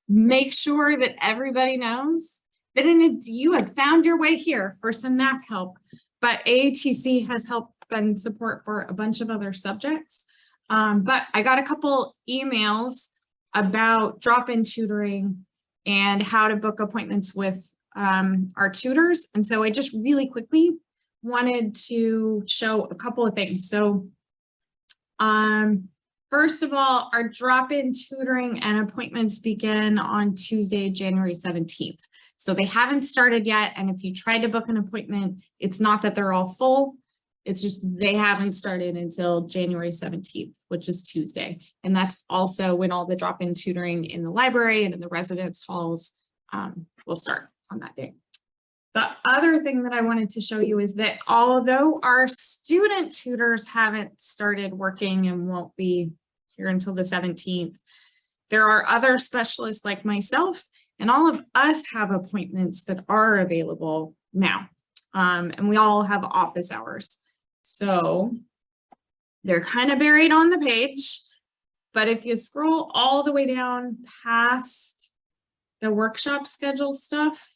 make sure that everybody knows that you had found your way here for some math help, but AATC has help and support for a bunch of other subjects. But I got a couple emails about drop-in tutoring and how to book appointments with our tutors. And so I just really quickly wanted to show a couple of things. So first of all, our drop-in tutoring and appointments begin on Tuesday, January 17th. So they haven't started yet. And if you try to book an appointment, it's not that they're all full. It's just they haven't started until January 17th, which is Tuesday. And that's also when all the drop-in tutoring in the library and in the residence halls will start on that day. The other thing that I wanted to show you is that although our student tutors haven't started working and won't be here until the 17th, there are other specialists like myself, and all of us have appointments that are available now. And we all have office hours. So they're kind of buried on the page, but if you scroll all the way down past the workshop schedule stuff,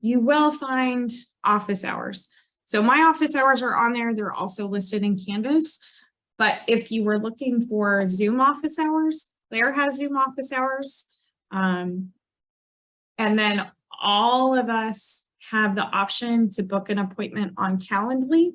you will find office hours. So my office hours are on there. They're also listed in Canvas. But if you were looking for Zoom office hours, Claire has Zoom office hours. And then all of us have the option to book an appointment on Calendly.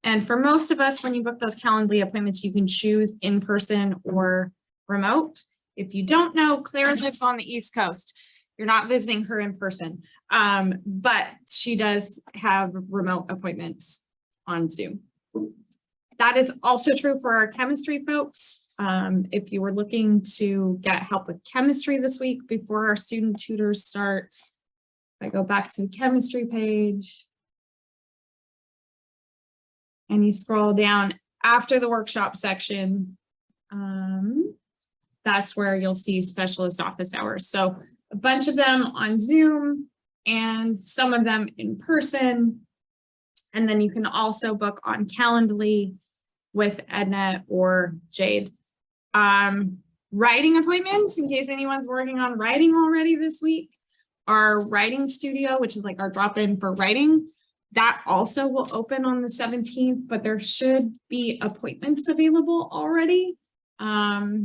And for most of us, when you book those Calendly appointments, you can choose in person or remote. If you don't know, Claire lives on the East Coast. You're not visiting her in person, but she does have remote appointments on Zoom. That is also true for our chemistry folks. If you were looking to get help with chemistry this week before our student tutors start, if I go back to the chemistry page and you scroll down after the workshop section, that's where you'll see specialist office hours. So a bunch of them on Zoom and some of them in person. And then you can also book on Calendly with Edna or Jade. Writing appointments, in case anyone's working on writing already this week. Our writing studio, which is like our drop-in for writing, that also will open on the 17th, but there should be appointments available already.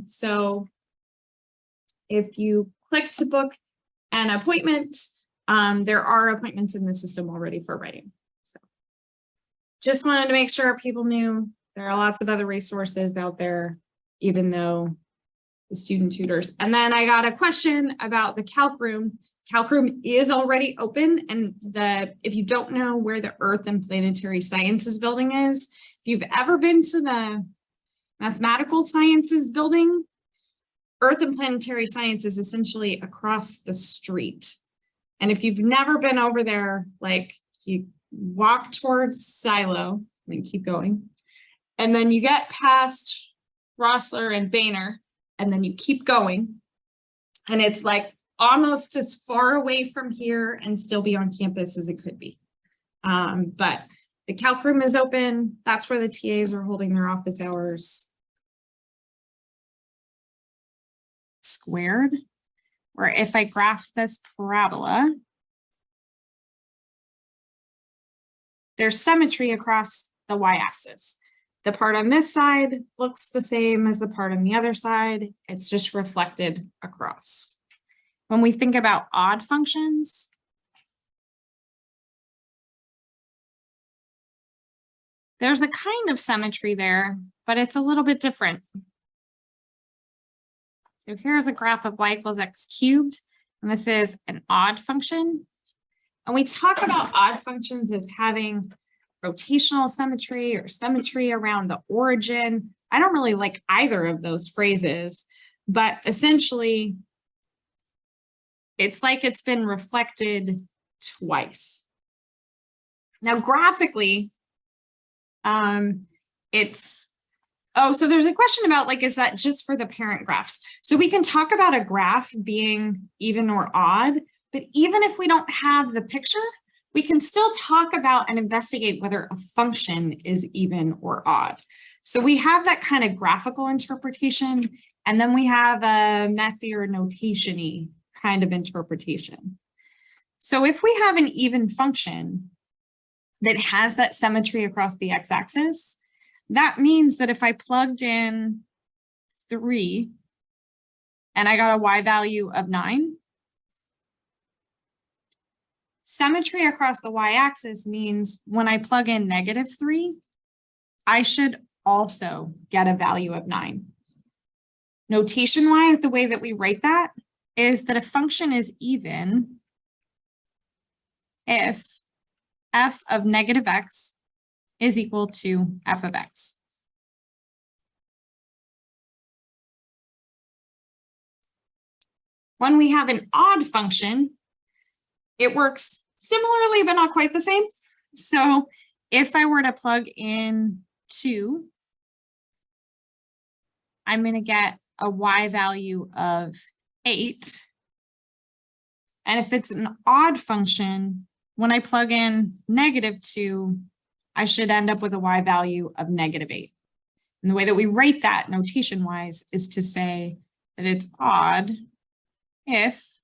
So if you click to book an appointment, there are appointments in the system already for writing. So just wanted to make sure people knew there are lots of other resources out there, even though the student tutors. And then I got a question about the calc room. Calc room is already open, and if you don't know where the Earth and Planetary Sciences building is, if you've ever been to the Mathematical Sciences building, Earth and Planetary Science is essentially across the street. And if you've never been over there, like you walk towards Silo and keep going, and then you get past Rossler and Boehner, and then you keep going, and it's like almost as far away from here and still be on campus as it could be. But the calc room is open. That's where the TAs are holding their office hours. Squared, or if I graph this parabola, there's symmetry across the y-axis. The part on this side looks the same as the part on the other side. It's just reflected across. When we think about odd functions, there's a kind of symmetry there, but it's a little bit different. So here's a graph of y equals x cubed, and this is an odd function. And we talk about odd functions as having rotational symmetry or symmetry around the origin. I don't really like either of those phrases, but essentially, it's like it's been reflected twice. Now, graphically, so there's a question about, like, is that just for the parent graphs? So we can talk about a graph being even or odd, but even if we don't have the picture, we can still talk about and investigate whether a function is even or odd. So we have that kind of graphical interpretation, and then we have a methy or notation-y kind of interpretation. So if we have an even function that has that symmetry across the x-axis, that means that if I plugged in 3 and I got a y value of 9, symmetry across the y-axis means when I plug in -3, I should also get a value of 9. Notation-wise, the way that we write that is that a function is even if f of -x is equal to f of x. When we have an odd function, it works similarly, but not quite the same. So if I were to plug in 2, I'm going to get a y value of 8. And if it's an odd function, when I plug in -2, I should end up with a y value of -8. And the way that we write that notation-wise is to say that it's odd if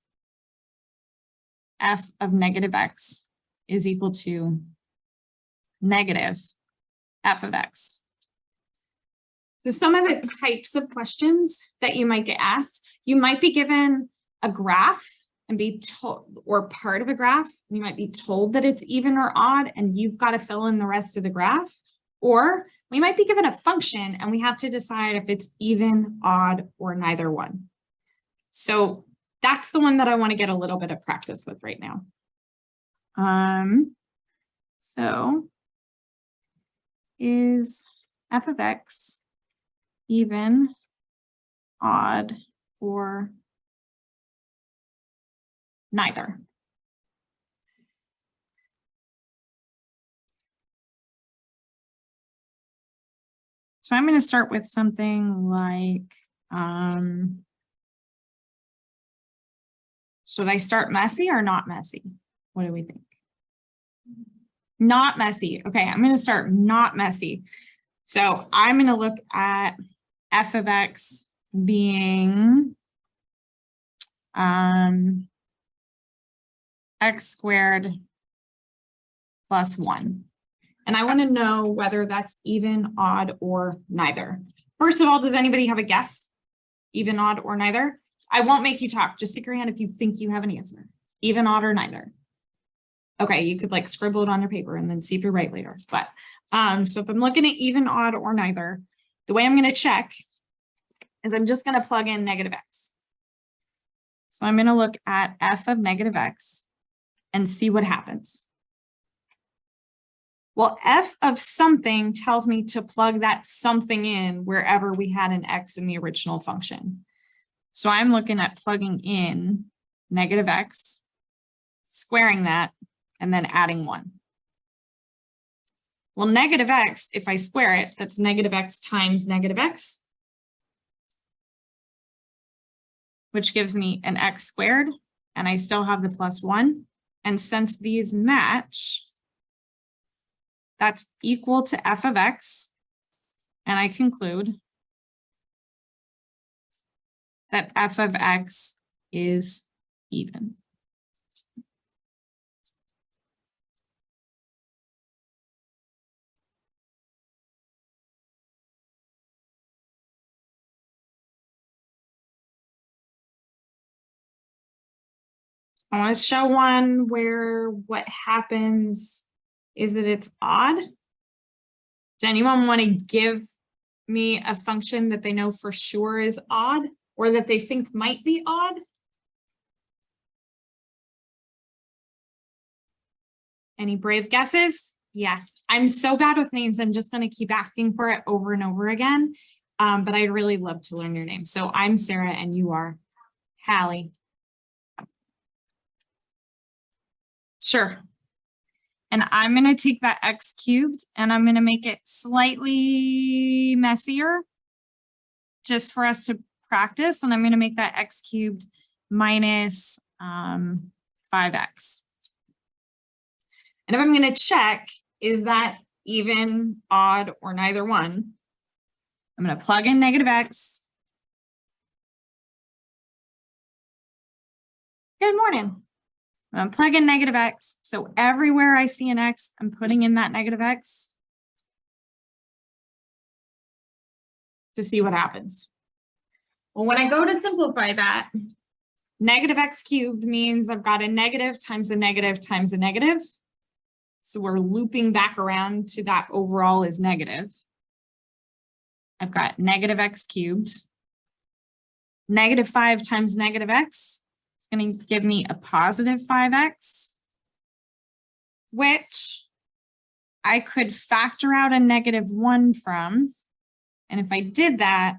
f of -x is equal to -f of x. So some of the types of questions that you might get asked, you might be given a graph and be told, or part of a graph, you might be told that it's even or odd, and you've got to fill in the rest of the graph. Or we might be given a function and we have to decide if it's even, odd, or neither one. So that's the one that I want to get a little bit of practice with right now. So is f of x even, odd, or neither? So I'm going to start with something like, should I start messy or not messy? What do we think? Not messy. Okay, I'm going to start not messy. So I'm going to look at f of x being x squared plus 1. And I want to know whether that's even, odd, or neither. First of all, does anybody have a guess? Even, odd, or neither? I won't make you talk. Just stick your hand if you think you have an answer. Even, odd, or neither. Okay, you could like scribble it on your paper and then see if you're right later. But so if I'm looking at even, odd, or neither, the way I'm going to check is I'm just going to plug in -x. So I'm going to look at f of -x and see what happens. Well, f of something tells me to plug that something in wherever we had an x in the original function. So I'm looking at plugging in -x, squaring that, and then adding 1. Well, -x, if I square it, that's -x times -x, which gives me an x squared, and I still have the plus 1. And since these match, that's equal to f of x, and I conclude that f of x is even. I want to show one where what happens is that it's odd. Does anyone want to give me a function that they know for sure is odd or that they think might be odd? Any brave guesses? Yes. I'm so bad with names. I'm just going to keep asking for it over and over again. But I'd really love to learn your name. So I'm Sarah and you are Hallie. Sure. And I'm going to take that x cubed and I'm going to make it slightly messier just for us to practice. And I'm going to make that x cubed minus 5x. And if I'm going to check, is that even, odd, or neither one? I'm going to plug in negative x. Good morning. I'm going to plug in negative x. So everywhere I see an x, I'm putting in that negative x to see what happens. Well, when I go to simplify that, negative x cubed means I've got a negative times a negative times a negative. So we're looping back around to that overall is negative. I've got negative x cubed. Negative 5 times negative x is going to give me a positive 5x, which I could factor out a negative 1 from. And if I did that,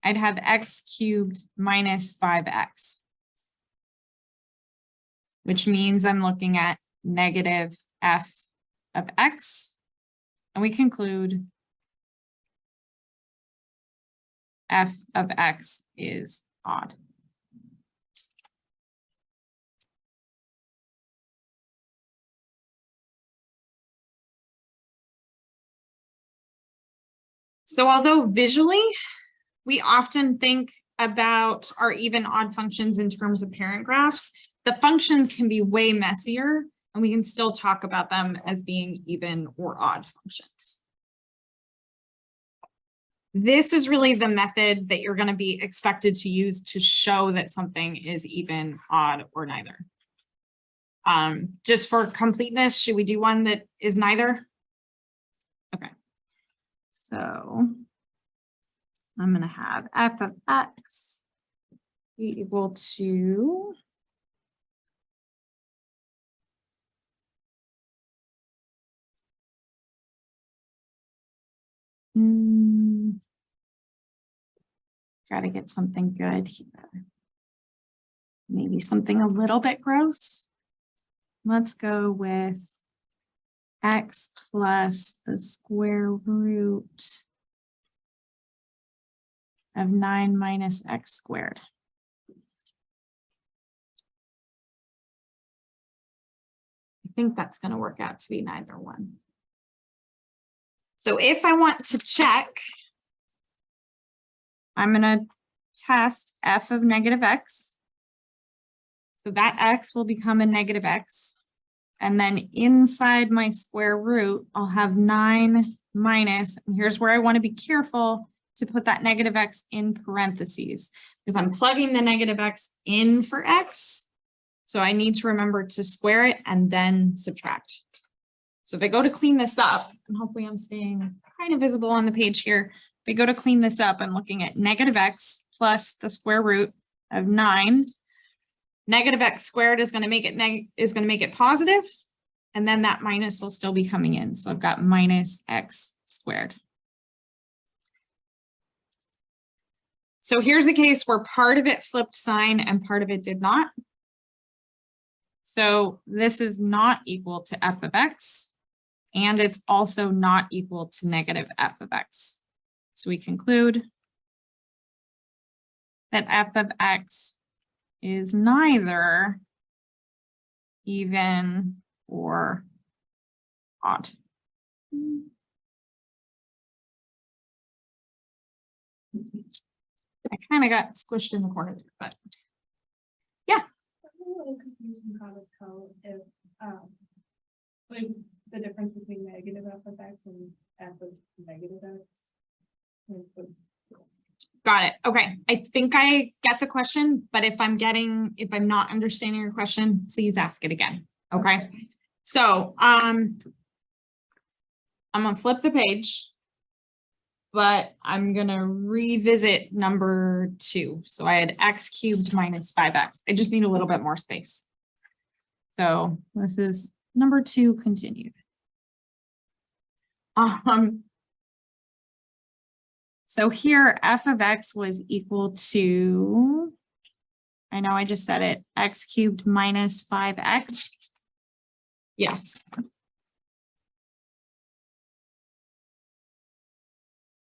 I'd have x cubed minus 5x, which means I'm looking at negative f of x. And we conclude f of x is odd. So although visually, we often think about our even odd functions in terms of parent graphs, the functions can be way messier, and we can still talk about them as being even or odd functions. This is really the method that you're going to be expected to use to show that something is even, odd, or neither. Just for completeness, should we do one that is neither? Okay. So I'm going to have f of x be equal to got to get something good here. Maybe something a little bit gross. Let's go with x plus the square root of 9 minus x squared. I think that's going to work out to be neither one. So if I want to check, I'm going to test f of negative x. So that x will become a negative x. And then inside my square root, I'll have 9 minus, and here's where I want to be careful to put that negative x in parentheses, because I'm plugging the negative x in for x. So I need to remember to square it and then subtract. So if I go to clean this up, and hopefully I'm staying kind of visible on the page here. If I go to clean this up, I'm looking at negative x plus the square root of 9. Negative x squared is going to make it positive, and then that minus will still be coming in. So I've got minus x squared. So here's the case where part of it flipped sign and part of it did not. So this is not equal to f of x, and it's also not equal to negative f of x. So we conclude that f of x is neither even or odd. I kind of got squished in the corner, but yeah. I'm a little confused in how to tell if like the difference between negative f of x and f of negative x. Got it. Okay. I think I get the question, but if I'm not understanding your question, please ask it again. Okay. So I'm gonna flip the page, but I'm gonna revisit number 2. So I had x cubed minus 5x. I just need a little bit more space. So this is number 2 continued. So here f of x was equal to, I know I just said it, x cubed minus 5x. Yes.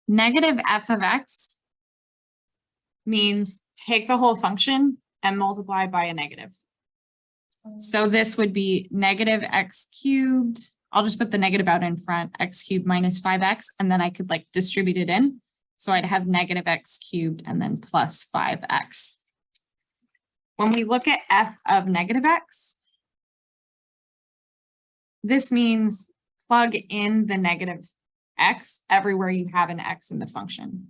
Negative f of x means take the whole function and multiply by a negative. So this would be negative x cubed. I'll just put the negative out in front, x cubed minus 5x, and then I could like distribute it in. So I'd have negative x cubed and then plus 5x. When we look at f of negative x, this means plug in the negative x everywhere you have an x in the function.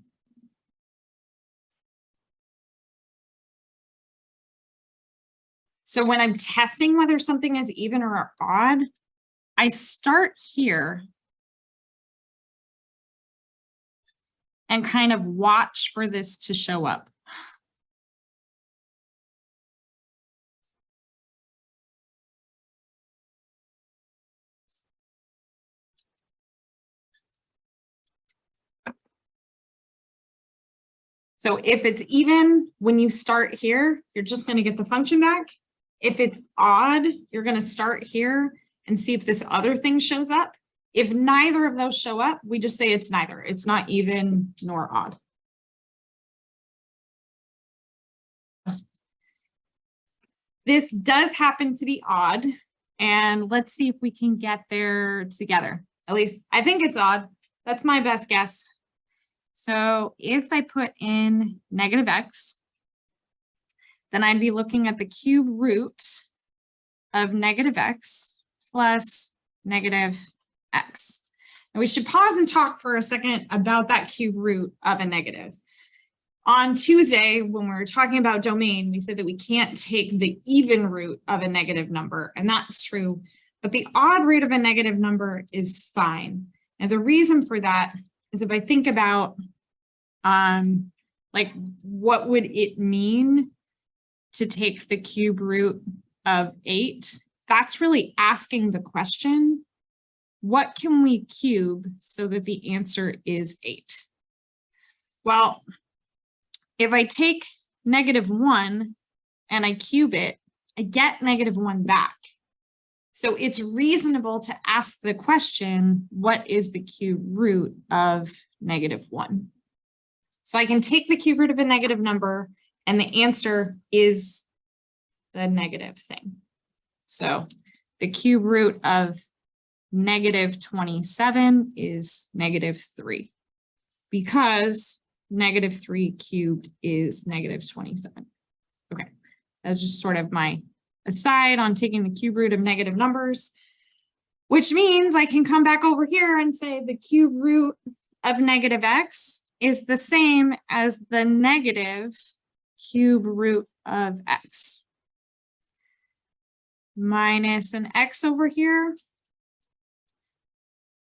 So when I'm testing whether something is even or odd, I start here and kind of watch for this to show up. So if it's even, when you start here, you're just going to get the function back. If it's odd, you're going to start here and see if this other thing shows up. If neither of those show up, we just say it's neither. It's not even nor odd. This does happen to be odd. And let's see if we can get there together. At least I think it's odd. That's my best guess. So if I put in negative x, then I'd be looking at the cube root of negative x plus negative x. And we should pause and talk for a second about that cube root of a negative. On Tuesday, when we were talking about domain, we said that we can't take the even root of a negative number, and that's true, but the odd root of a negative number is fine. And the reason for that is if I think about like what would it mean to take the cube root of 8? That's really asking the question, what can we cube so that the answer is 8? Well, if I take -1 and I cube it, I get -1 back. So it's reasonable to ask the question, what is the cube root of -1? So I can take the cube root of a negative number and the answer is the negative thing. So the cube root of -27 is -3 because -3 cubed is -27. Okay, that's just sort of my aside on taking the cube root of negative numbers, which means I can come back over here and say the cube root of negative x is the same as the negative cube root of x minus an x over here.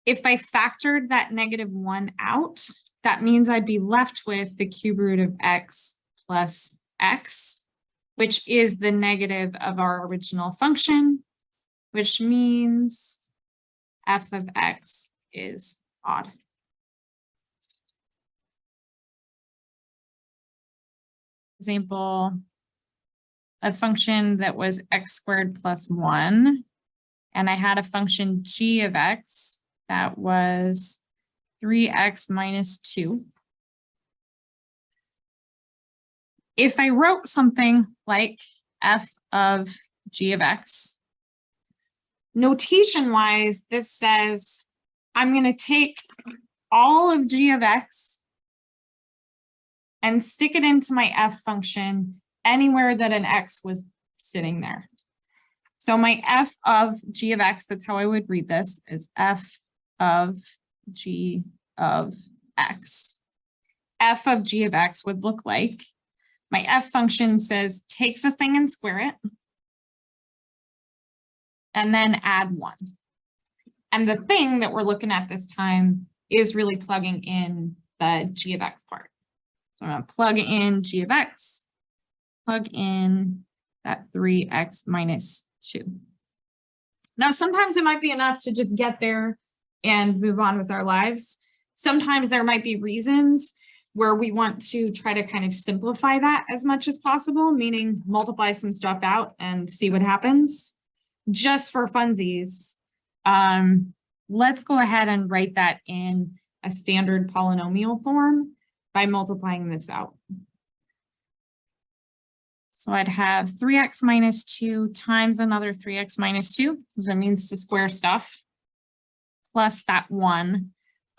If I factored that -1 out, that means I'd be left with the cube root of x plus x, which is the negative of our original function, which means f of x is odd. Example, a function that was x squared plus 1, and I had a function g of x that was 3x minus 2. If I wrote something like f of g of x, notation-wise, this says I'm going to take all of g of x and stick it into my f function anywhere that an x was sitting there. So my f of g of x, that's how I would read this, is f of g of x. F of g of x would look like, my f function says take the thing and square it, and then add 1. And the thing that we're looking at this time is really plugging in the g of x part. So I'm going to plug in g of x, plug in that 3x minus 2. Now, sometimes it might be enough to just get there and move on with our lives. Sometimes there might be reasons where we want to try to kind of simplify that as much as possible, meaning multiply some stuff out and see what happens. Just for funsies, let's go ahead and write that in a standard polynomial form by multiplying this out. So I'd have 3x minus 2 times another 3x minus 2, because that means to square stuff, plus that 1.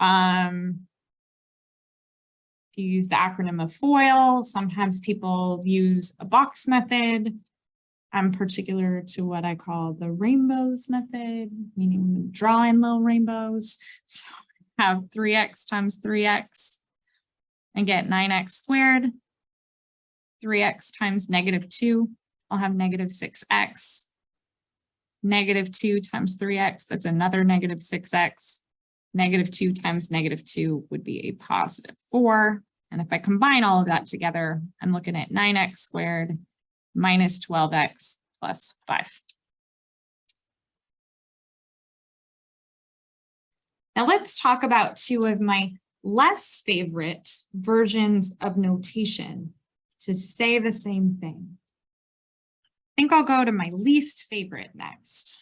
If you use the acronym of FOIL, sometimes people use a box method. I'm particular to what I call the rainbows method, meaning drawing little rainbows. So I have 3x times 3x and get 9x squared. 3x times negative 2, I'll have negative 6x. Negative 2 times 3x, that's another negative 6x. Negative 2 times negative 2 would be a positive 4. And if I combine all of that together, I'm looking at 9x squared minus 12x plus 5. Now let's talk about two of my less favorite versions of notation to say the same thing. I think I'll go to my least favorite next.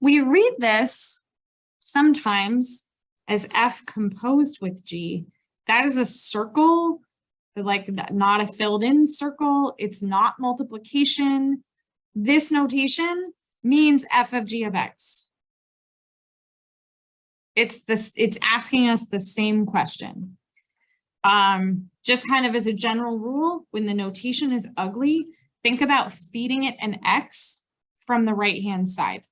We read this sometimes as F composed with G. That is a circle, but like not a filled in circle. It's not multiplication. This notation means F of G of X. It's asking us the same question. Just kind of as a general rule, when the notation is ugly, think about feeding it an X from the right-hand side.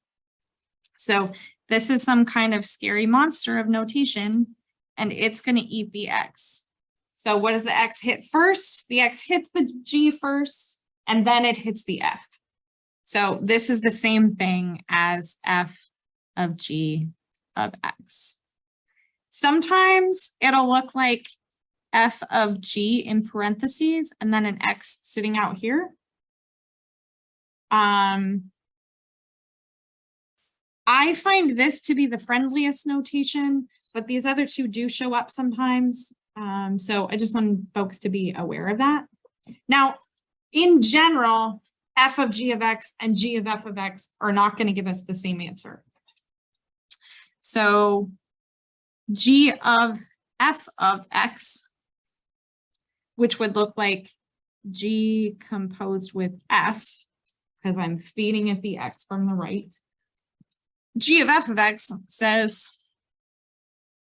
So this is some kind of scary monster of notation, and it's going to eat the X. So what does the X hit first? The X hits the G first, and then it hits the F. So this is the same thing as F of G of X. Sometimes it'll look like F of G in parentheses, and then an X sitting out here. I find this to be the friendliest notation, but these other two do show up sometimes. So I just want folks to be aware of that. Now, in general, F of G of X and G of F of X are not going to give us the same answer. So G of F of X, which would look like G composed with F, because I'm feeding it the X from the right. G of F of X says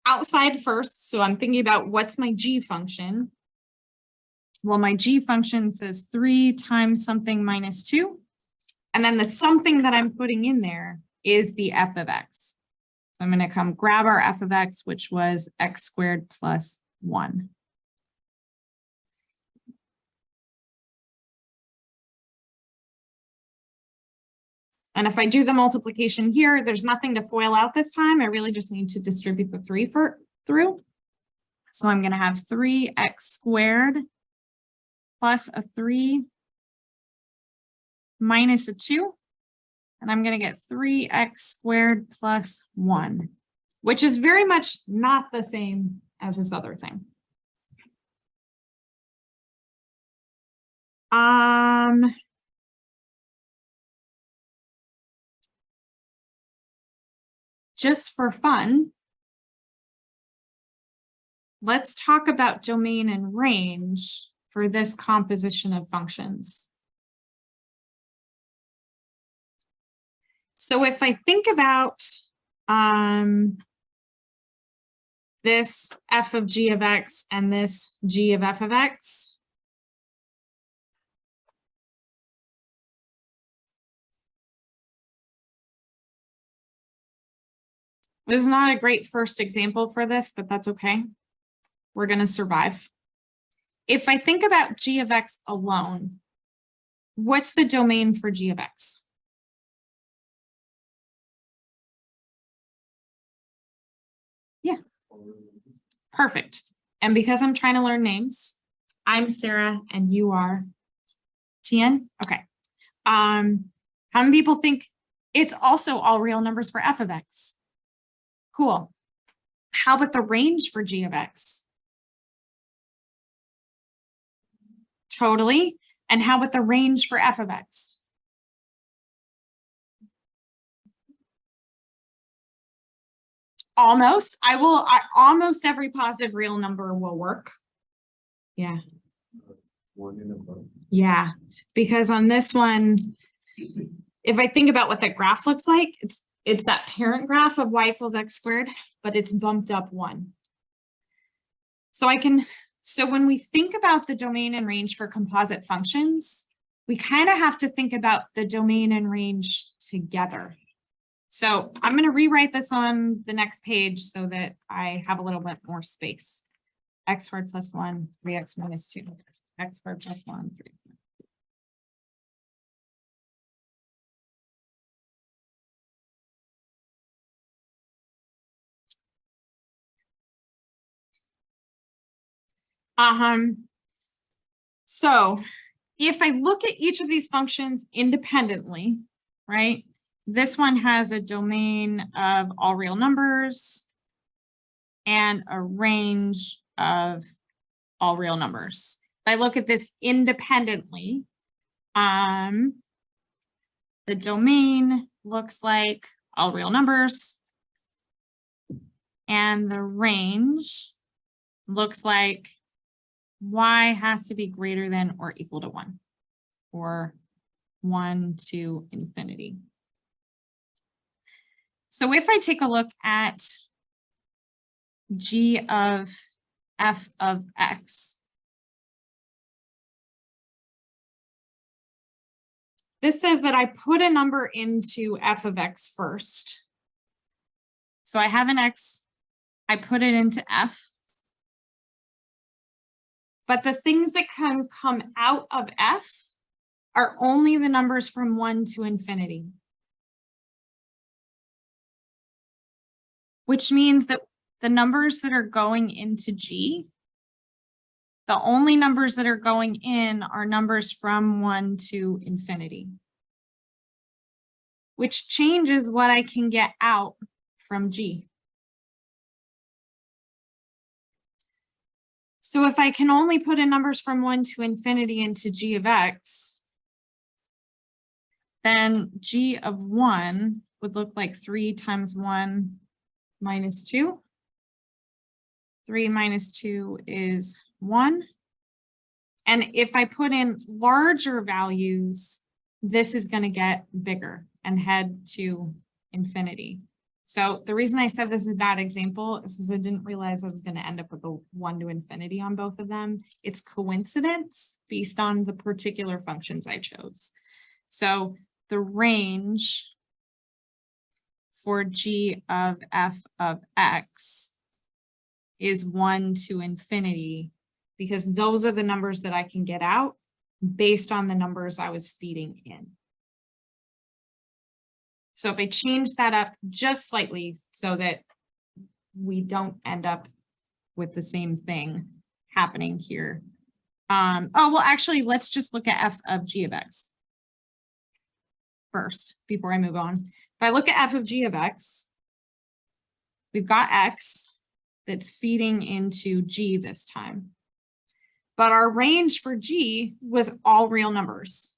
outside first, so I'm thinking about what's my G function. Well, my G function says 3 times something minus 2, and then the something that I'm putting in there is the F of X. So I'm going to come grab our F of X, which was X squared plus 1. And if I do the multiplication here, there's nothing to FOIL out this time. I really just need to distribute the 3 through. So I'm going to have 3x squared plus a 3 minus a 2. And I'm going to get 3x squared plus 1, which is very much not the same as this other thing. Just for fun, let's talk about domain and range for this composition of functions. So if I think about this F of G of X and this G of F of X, this is not a great first example for this, but that's okay. We're going to survive. If I think about G of X alone, what's the domain for G of X? Yeah. Perfect. And because I'm trying to learn names, I'm Sarah and you are Tien. Okay. How many people think it's also all real numbers for F of X? Cool. How about the range for G of X? Totally. And how about the range for F of X? Almost. Almost every positive real number will work. Yeah. One and above. Yeah. Because on this one, if I think about what that graph looks like, it's that parent graph of y equals x squared, but it's bumped up 1. So when we think about the domain and range for composite functions, we kind of have to think about the domain and range together. So I'm going to rewrite this on the next page so that I have a little bit more space. X squared plus 1, 3x minus 2, x squared plus 1, 3. So if I look at each of these functions independently, right? This one has a domain of all real numbers and a range of all real numbers. If I look at this independently, the domain looks like all real numbers and the range looks like y has to be greater than or equal to 1 or 1 to infinity. So if I take a look at g of f of x, this says that I put a number into f of x first. So I have an x, I put it into f. But the things that can come out of f are only the numbers from 1 to infinity. Which means that the numbers that are going into g, the only numbers that are going in are numbers from 1 to infinity. Which changes what I can get out from g. So if I can only put in numbers from 1 to infinity into g of x, then g of 1 would look like 3 times 1 minus 2. 3 minus 2 is 1. And if I put in larger values, this is going to get bigger and head to infinity. So the reason I said this is a bad example is because I didn't realize I was going to end up with a 1 to infinity on both of them. It's coincidence based on the particular functions I chose. So the range for g of f of x is 1 to infinity because those are the numbers that I can get out based on the numbers I was feeding in. So if I change that up just slightly so that we don't end up with the same thing happening here. Oh, well, actually, let's just look at f of g of x first before I move on. If I look at f of g of x, we've got x that's feeding into g this time. But our range for g was all real numbers,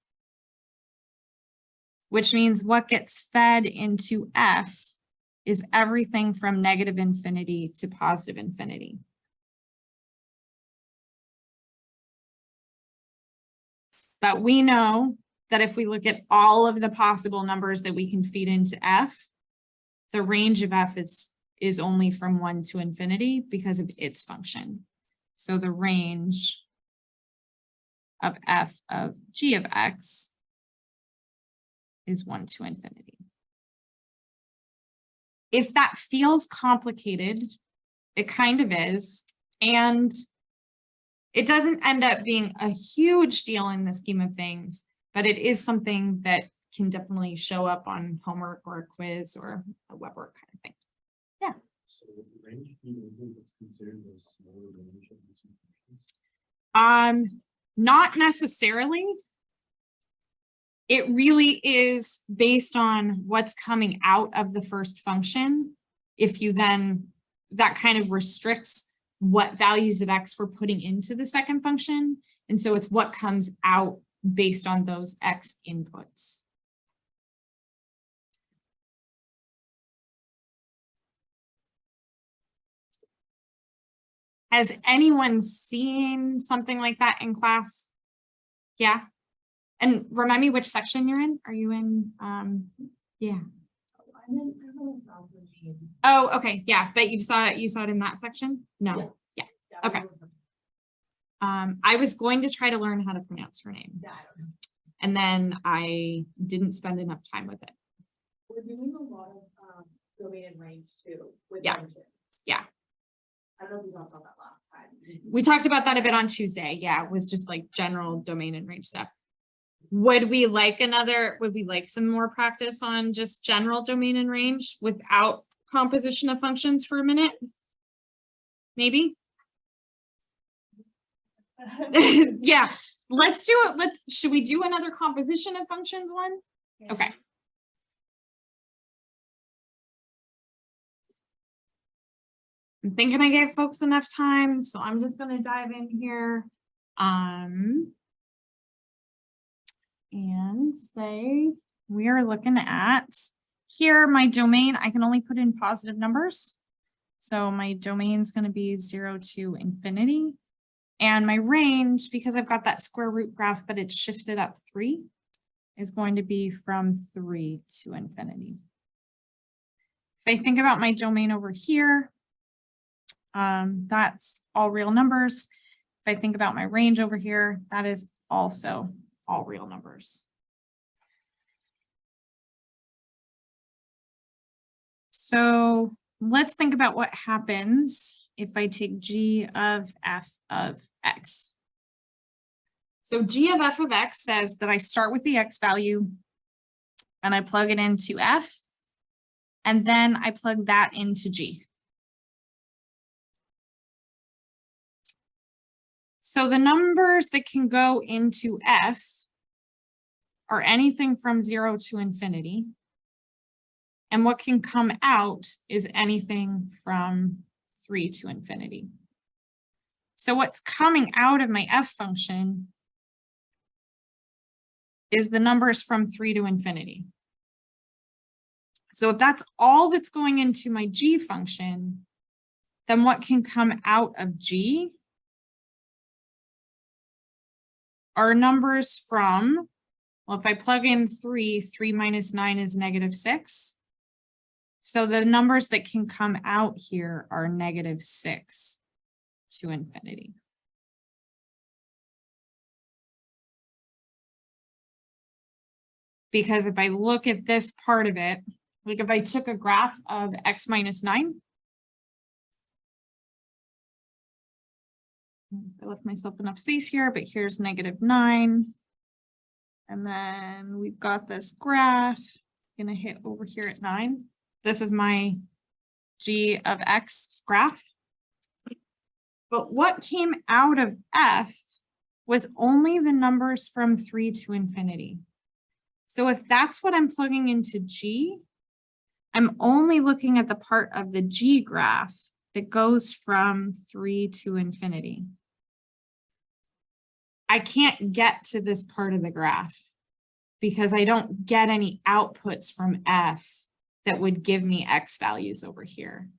which means what gets fed into f is everything from negative infinity to positive infinity. But we know that if we look at all of the possible numbers that we can feed into f, the range of f is only from 1 to infinity because of its function. So the range of f of g of x is 1 to infinity. If that feels complicated, it kind of is, and it doesn't end up being a huge deal in the scheme of things, but it is something that can definitely show up on homework or a quiz or a web work kind of thing. Yeah. So would the range be anything that's considered a smaller range of these functions? Not necessarily. It really is based on what's coming out of the first function. If you then, that kind of restricts what values of x we're putting into the second function. And so it's what comes out based on those x inputs. Has anyone seen something like that in class? Yeah. And remind me which section you're in. Are you in, yeah. Oh, okay. Yeah. But you saw it in that section? No. Yeah. Okay. I was going to try to learn how to pronounce her name. And then I didn't spend enough time with it. We're doing a lot of domain and range too. With Yeah. functions. Yeah. I don't know if we talked about that last time. We talked about that a bit on Tuesday. Yeah, it was just like general domain and range stuff. Would we like some more practice on just general domain and range without composition of functions for a minute? Maybe? Yeah, let's do it. Should we do another composition of functions one? Okay. I'm thinking I gave folks enough time, so I'm just gonna dive in here. And say we are looking at here, my domain, I can only put in positive numbers. So my domain is going to be 0 to infinity. And my range, because I've got that square root graph, but it's shifted up 3, is going to be from 3 to infinity. If I think about my domain over here, that's all real numbers. If I think about my range over here, that is also all real numbers. So let's think about what happens if I take g of f of x. So g of f of x says that I start with the x value and I plug it into f, and then I plug that into g. So the numbers that can go into f are anything from 0 to infinity. And what can come out is anything from 3 to infinity. So what's coming out of my f function is the numbers from 3 to infinity. So if that's all that's going into my g function, then what can come out of g are numbers from, well, if I plug in 3 minus 9 is -6. So the numbers that can come out here are -6 to infinity. Because if I look at this part of it, like if I took a graph of x minus 9, I left myself enough space here, but here's -9. And then we've got this graph gonna hit over here at 9. This is my g of x graph. But what came out of f was only the numbers from 3 to infinity. So if that's what I'm plugging into g, I'm only looking at the part of the g graph that goes from 3 to infinity. I can't get to this part of the graph because I don't get any outputs from f that would give me x values over here.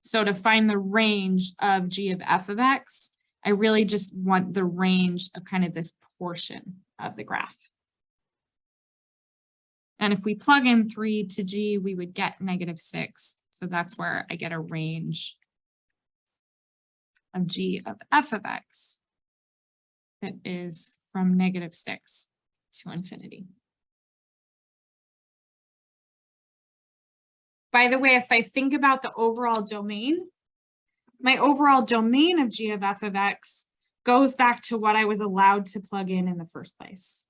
So to find the range of g of f of x, I really just want the range of kind of this portion of the graph. And if we plug in 3 to g, we would get -6. So that's where I get a range of g of f of x that is from -6 to infinity. By the way, if I think about the overall domain, my overall domain of g of f of x goes back to what I was allowed to plug in the first place.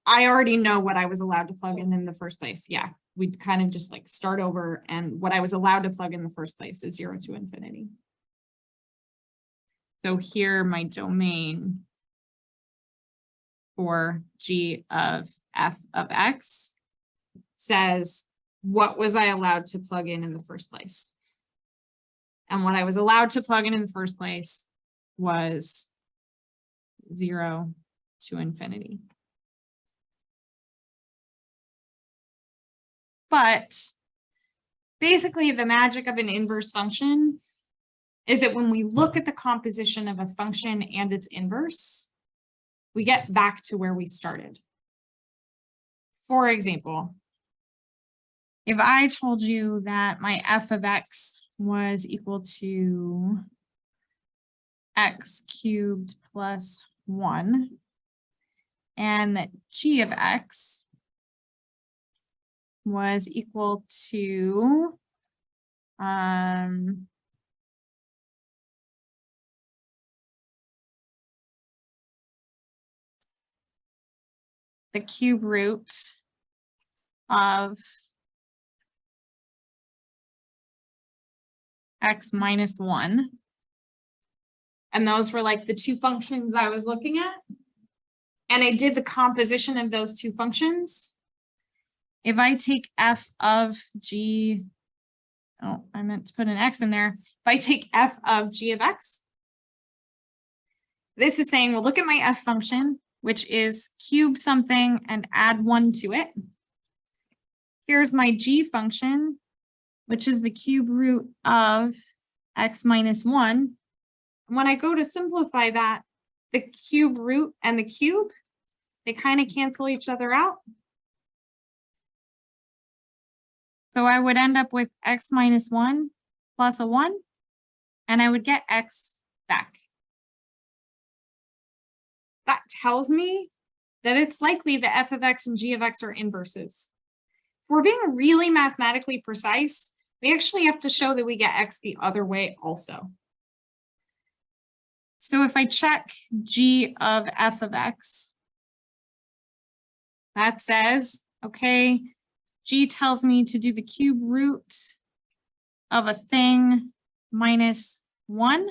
I already know what I was allowed to plug in the first place. Yeah, we'd kind of just like start over, and what I was allowed to plug in the first place is 0 to infinity. So here my domain for g of f of x says, what was I allowed to plug in the first place? And what I was allowed to plug in the first place was 0 to infinity. But basically the magic of an inverse function is that when we look at the composition of a function and its inverse, we get back to where we started. For example, if I told you that my f of x was equal to x cubed plus 1, and that g of x was equal to the cube root of x minus 1. And those were like the two functions I was looking at. And I did the composition of those two functions. If I take f of g, oh, I meant to put an x in there. If I take f of g of x, this is saying, well, look at my f function, which is cube something and add 1 to it. Here's my g function, which is the cube root of x minus 1. When I go to simplify that, the cube root and the cube, they kind of cancel each other out. So I would end up with x minus 1 plus a 1, and I would get x back. That tells me that it's likely that f of x and g of x are inverses. If we're being really mathematically precise, we actually have to show that we get x the other way also. So if I check g of f of x, that says, okay, g tells me to do the cube root of a thing minus 1.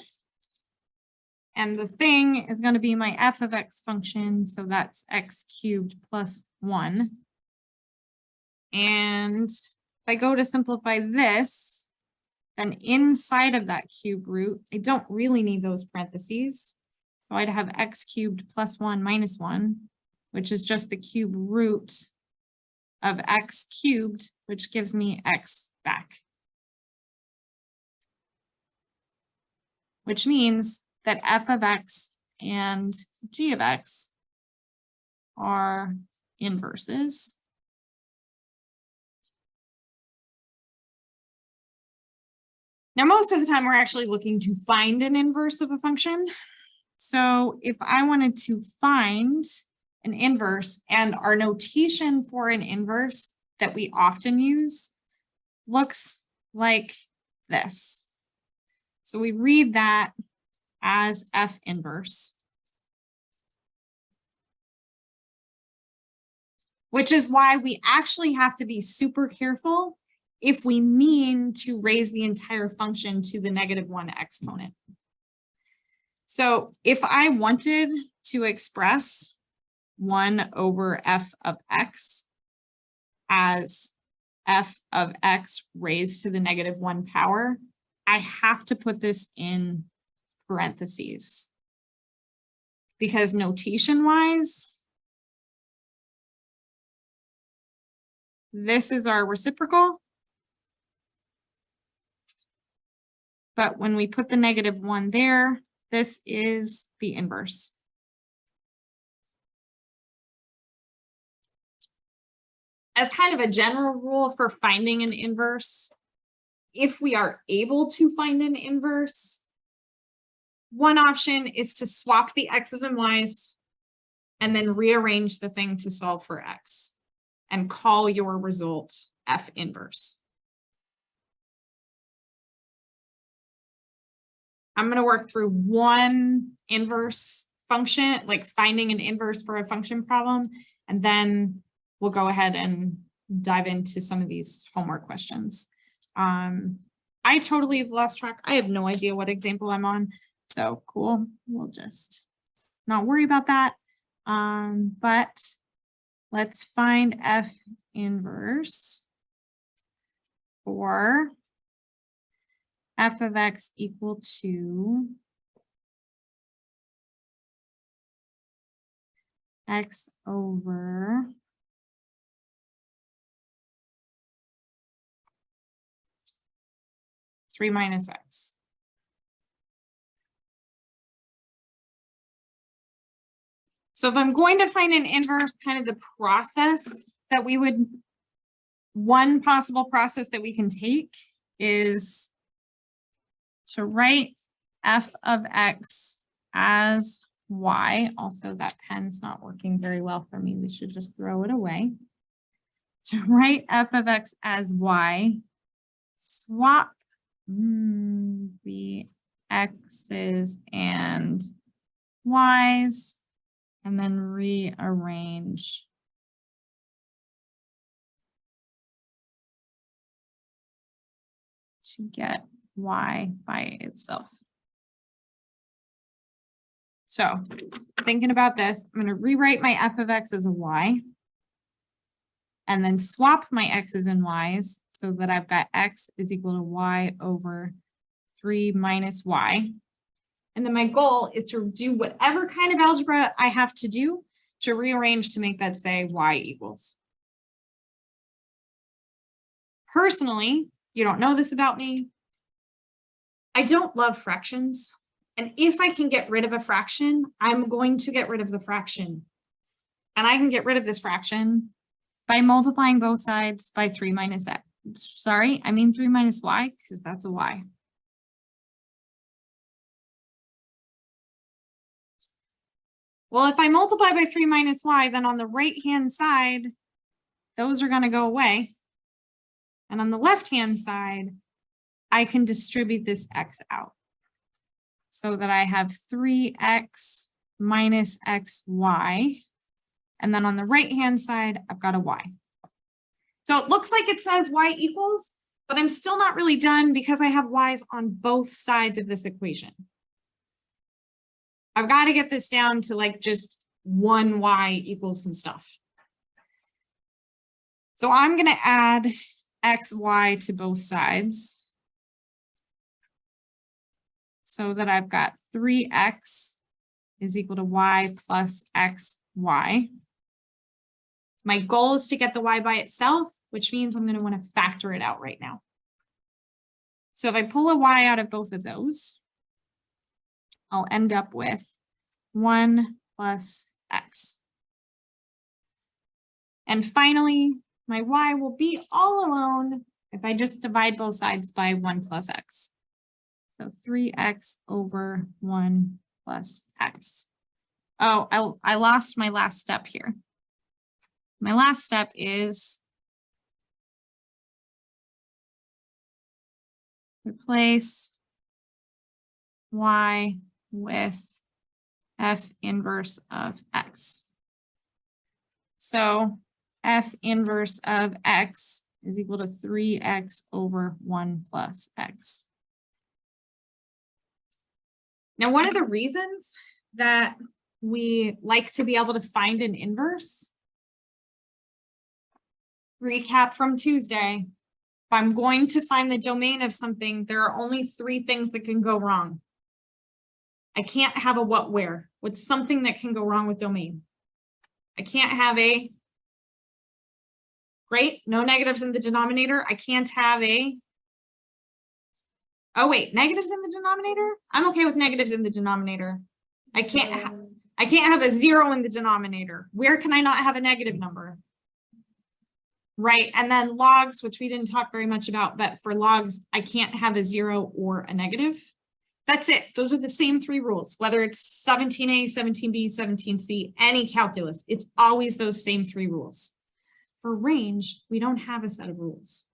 And the thing is going to be my f of x function. So that's x cubed plus 1. And if I go to simplify this, then inside of that cube root, I don't really need those parentheses. So I'd have x cubed plus 1 minus 1, which is just the cube root of x cubed, which gives me x back. Which means that f of x and g of x are inverses. Now, most of the time, we're actually looking to find an inverse of a function. So if I wanted to find an inverse, and our notation for an inverse that we often use looks like this. So we read that as f inverse, which is why we actually have to be super careful if we mean to raise the entire function to the -1 exponent. So if I wanted to express 1 over f of x as f of x raised to the -1 power, I have to put this in parentheses. Because notation-wise, this is our reciprocal. But when we put the -1 there, this is the inverse. As kind of a general rule for finding an inverse, if we are able to find an inverse, one option is to swap the x's and y's and then rearrange the thing to solve for x and call your result f inverse. I'm going to work through one inverse function, like finding an inverse for a function problem, and then we'll go ahead and dive into some of these homework questions. I totally lost track. I have no idea what example I'm on. So cool. We'll just not worry about that. But let's find f inverse for f of x equal to x over 3 minus x. So if I'm going to find an inverse, kind of the process that we would, one possible process that we can take is to write f of x as y. Also, that pen's not working very well for me. We should just throw it away. To write f of x as y, swap the x's and y's, and then rearrange to get y by itself. So thinking about this, I'm going to rewrite my f of x as a y and then swap my x's and y's so that I've got x is equal to y over 3 minus y. And then my goal is to do whatever kind of algebra I have to do to rearrange to make that say y equals. Personally, you don't know this about me, I don't love fractions. And if I can get rid of a fraction, I'm going to get rid of the fraction. And I can get rid of this fraction by multiplying both sides by 3 minus x. Sorry, I mean 3 minus y, because that's a y. Well, if I multiply by 3 minus y, then on the right-hand side, those are going to go away. And on the left-hand side, I can distribute this x out so that I have 3x minus xy. And then on the right-hand side, I've got a y. So it looks like it says y equals, but I'm still not really done because I have y's on both sides of this equation. I've got to get this down to like just 1y equals some stuff. So I'm going to add xy to both sides so that I've got 3x is equal to y plus xy. My goal is to get the y by itself, which means I'm going to want to factor it out right now. So if I pull a y out of both of those, I'll end up with 1 plus x. And finally, my y will be all alone if I just divide both sides by 1 plus x. So 3x over 1 plus x. Oh, I lost my last step here. My last step is replace y with f inverse of x. So f inverse of x is equal to 3x over 1 plus x. Now, one of the reasons that we like to be able to find an inverse, recap from Tuesday, if I'm going to find the domain of something, there are only 3 things that can go wrong. I can't have a what, where. What's something that can go wrong with domain? I can't have a, great, no negatives in the denominator. I can't have a, oh wait, negatives in the denominator? I'm okay with negatives in the denominator. I can't have a 0 in the denominator. Where can I not have a negative number? Right, and then logs, which we didn't talk very much about, but for logs, I can't have a 0 or a negative. That's it. Those are the same 3 rules, whether it's 17A, 17B, 17C, any calculus, it's always those same 3 rules. For range, we don't have a set of rules.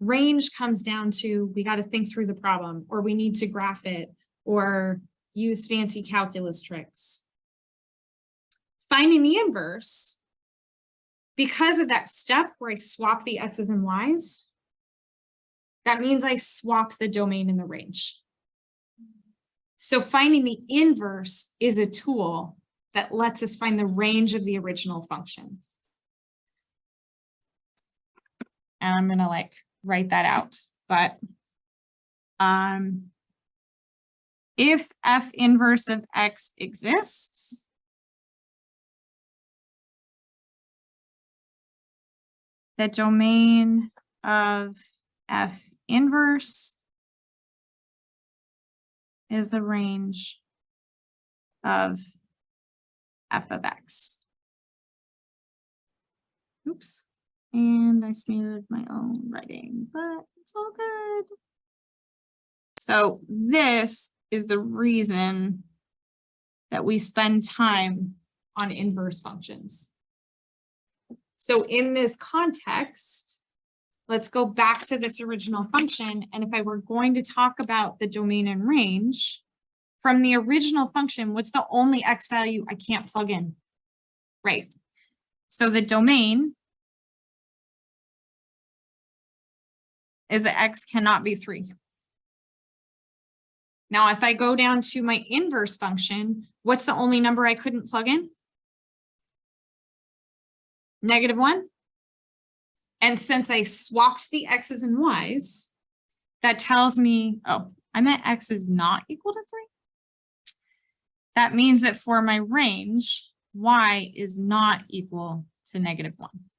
Range comes down to, we got to think through the problem, or we need to graph it, or use fancy calculus tricks. Finding the inverse, because of that step where I swap the x's and y's, that means I swap the domain in the range. So finding the inverse is a tool that lets us find the range of the original function. And I'm going to like write that out, but if f inverse of x exists, the domain of f inverse is the range of f of x. Oops. And I smeared my own writing, but it's all good. So this is the reason that we spend time on inverse functions. So in this context, let's go back to this original function. And if I were going to talk about the domain and range from the original function, what's the only x value I can't plug in? Right. So the domain is that x cannot be 3. Now, if I go down to my inverse function, what's the only number I couldn't plug in? -1. And since I swapped the x's and y's, that tells me, oh, I meant x is not equal to 3. That means that for my range, y is not equal to -1.